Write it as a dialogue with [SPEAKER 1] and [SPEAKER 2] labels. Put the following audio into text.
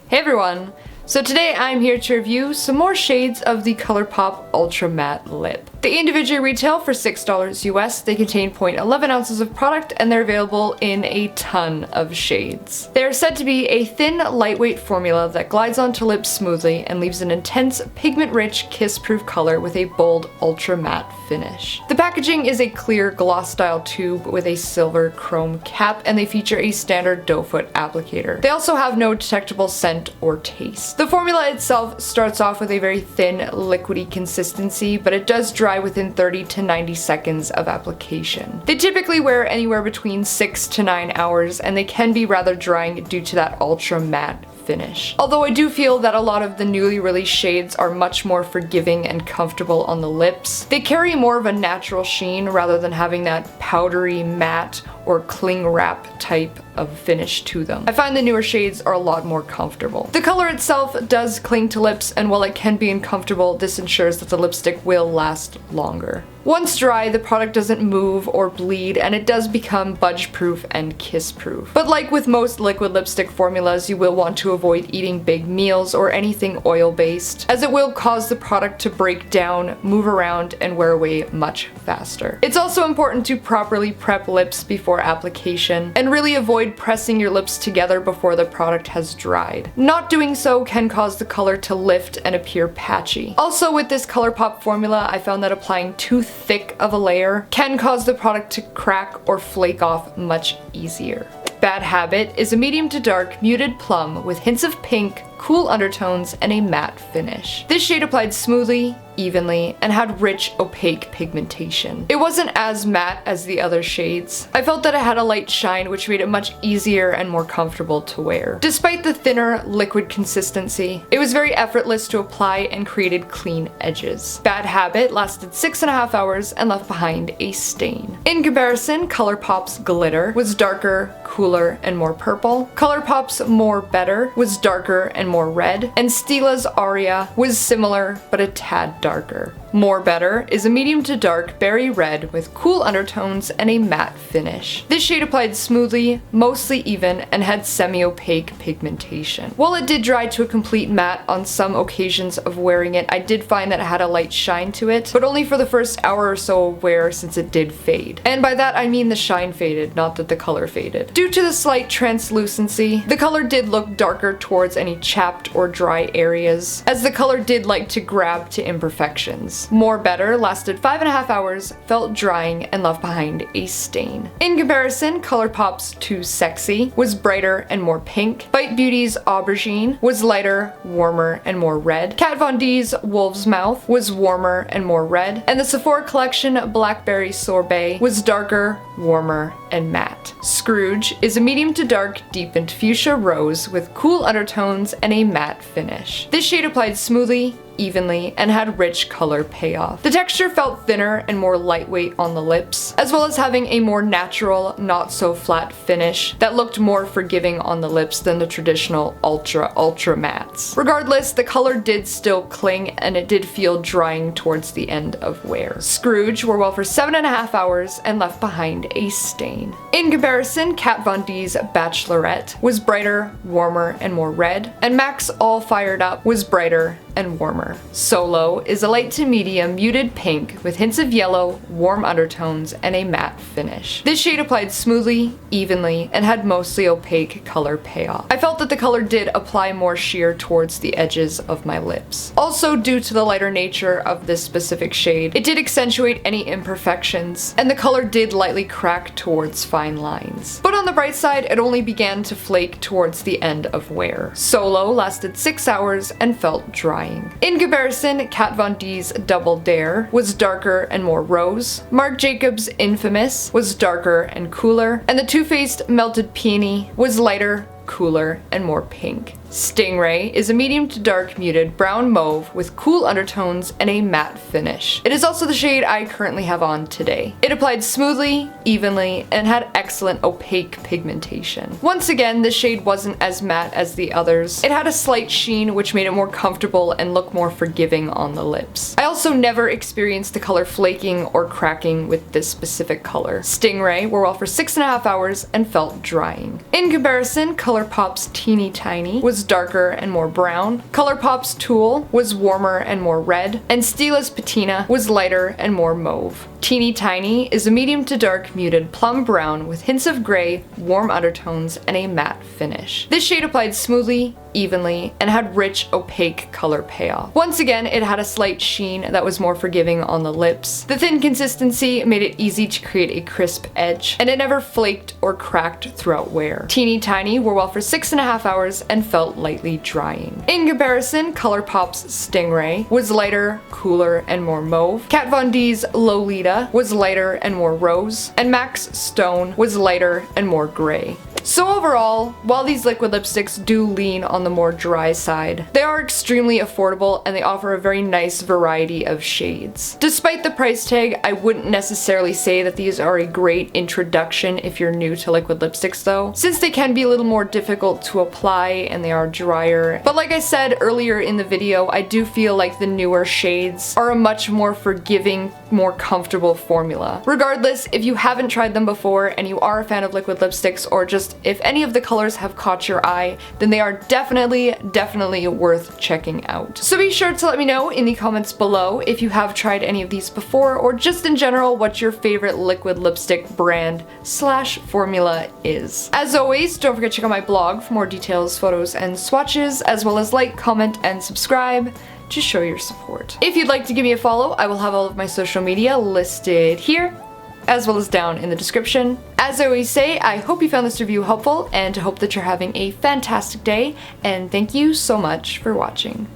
[SPEAKER 1] Hey everyone! So today I'm here to review some more shades of the ColourPop Ultra Matte Lip. They individually retail for $6 US, they contain 0.11 ounces of product, and they're available in a ton of shades. They are said to be a thin, lightweight formula that glides onto lips smoothly and leaves an intense, pigment-rich, kiss-proof color with a bold, ultra matte finish. The packaging is a clear, gloss-style tube with a silver chrome cap, and they feature a standard doe foot applicator. They also have no detectable scent or taste. The formula itself starts off with a very thin, liquidy consistency, but it does dry within 30 to 90 seconds of application. They typically wear anywhere between 6 to 9 hours, and they can be rather drying due to that ultra matte finish. Although I do feel that a lot of the newly released shades are much more forgiving and comfortable on the lips. They carry more of a natural sheen rather than having that powdery matte or cling wrap type of finish to them. I find the newer shades are a lot more comfortable. The color itself does cling to lips, and while it can be uncomfortable, this ensures that the lipstick will last longer. Once dry, the product doesn't move or bleed, and it does become budge-proof and kiss-proof. But like with most liquid lipstick formulas, you will want to avoid eating big meals or anything oil-based, as it will cause the product to break down, move around, and wear away much faster. It's also important to properly prep lips before application, and really avoid pressing your lips together before the product has dried. Not doing so can cause the color to lift and appear patchy. Also, with this ColourPop formula, I found that applying too thick of a layer can cause the product to crack or flake off much easier. Bad Habit is a medium to dark muted plum with hints of pink, cool undertones, and a matte finish. This shade applied smoothly, evenly, and had rich, opaque pigmentation. It wasn't as matte as the other shades. I felt that it had a light shine, which made it much easier and more comfortable to wear. Despite the thinner, liquid consistency, it was very effortless to apply and created clean edges. Bad Habit lasted 6.5 hours and left behind a stain. In comparison, ColourPop's Glitter was darker, cooler, and more purple. ColourPop's More Better was darker and more red, and Stila's Aria was similar but a tad darker. More Better is a medium to dark berry red with cool undertones and a matte finish. This shade applied smoothly, mostly even, and had semi-opaque pigmentation. While it did dry to a complete matte on some occasions of wearing it, I did find that it had a light shine to it, but only for the first hour or so of wear since it did fade. And by that I mean the shine faded, not that the color faded. Due to the slight translucency, the color did look darker towards any chapped or dry areas, as the color did like to grab to imperfections. More Better lasted 5.5 hours, felt drying, and left behind a stain. In comparison, ColourPop's Too Sexy was brighter and more pink. Bite Beauty's Aubergine was lighter, warmer, and more red. Kat Von D's Wolvesmouth was warmer and more red. And the Sephora collection Blackberry Sorbet was darker, warmer, and matte. Scrooge is a medium to dark, deepened fuchsia rose with cool undertones and a matte finish. This shade applied smoothly, evenly, and had rich color payoff. The texture felt thinner and more lightweight on the lips, as well as having a more natural, not so flat finish that looked more forgiving on the lips than the traditional ultra mattes. Regardless, the color did still cling, and it did feel drying towards the end of wear. Scrooge wore well for 7.5 hours and left behind a stain. In comparison, Kat Von D's Bachelorette was brighter, warmer, and more red, and Mac's All Fired Up was brighter and warmer. Solow is a light to medium muted pink with hints of yellow, warm undertones, and a matte finish. This shade applied smoothly, evenly, and had mostly opaque color payoff. I felt that the color did apply more sheer towards the edges of my lips. Also, due to the lighter nature of this specific shade, it did accentuate any imperfections, and the color did lightly crack towards fine lines. But on the bright side, it only began to flake towards the end of wear. Solow lasted 6 hours and felt drying. In comparison, Kat Von D's Double Dare was darker and more rose. Marc Jacobs' Infamous was darker and cooler, and the Too Faced Melted Peony was lighter, cooler, and more pink. Stingraye is a medium to dark muted brown mauve with cool undertones and a matte finish. It is also the shade I currently have on today. It applied smoothly, evenly, and had excellent opaque pigmentation. Once again, this shade wasn't as matte as the others. It had a slight sheen which made it more comfortable and look more forgiving on the lips. I also never experienced the color flaking or cracking with this specific color. Stingraye wore well for 6.5 hours and felt drying. In comparison, ColourPop's Teeny Tiny was darker and more brown, ColourPop's Tulle was warmer and more red, and Stila's Patina was lighter and more mauve. Teeny Tiny is a medium to dark muted plum brown with hints of gray, warm undertones, and a matte finish. This shade applied smoothly, evenly, and had rich, opaque color payoff. Once again, it had a slight sheen that was more forgiving on the lips. The thin consistency made it easy to create a crisp edge, and it never flaked or cracked throughout wear. Teeny Tiny wore well for 6.5 hours and felt lightly drying. In comparison, ColourPop's Stingraye was lighter, cooler, and more mauve. Kat Von D's Lolita was lighter and more rose, and MAC's Stone was lighter and more gray. So overall, while these liquid lipsticks do lean on the more dry side, they are extremely affordable and they offer a very nice variety of shades. Despite the price tag, I wouldn't necessarily say that these are a great introduction if you're new to liquid lipsticks though, since they can be a little more difficult to apply and they are drier. But like I said earlier in the video, I do feel like the newer shades are a much more forgiving, more comfortable formula. Regardless, if you haven't tried them before and you are a fan of liquid lipsticks, or just if any of the colors have caught your eye, then they are definitely worth checking out. So be sure to let me know in the comments below if you have tried any of these before, or just in general what your favorite liquid lipstick brand / formula is. As always, don't forget to check out my blog for more details, photos, and swatches, as well as like, comment, and subscribe to show your support. If you'd like to give me a follow, I will have all of my social media listed here, as well as down in the description. As I always say, I hope you found this review helpful and hope that you're having a fantastic day, and thank you so much for watching.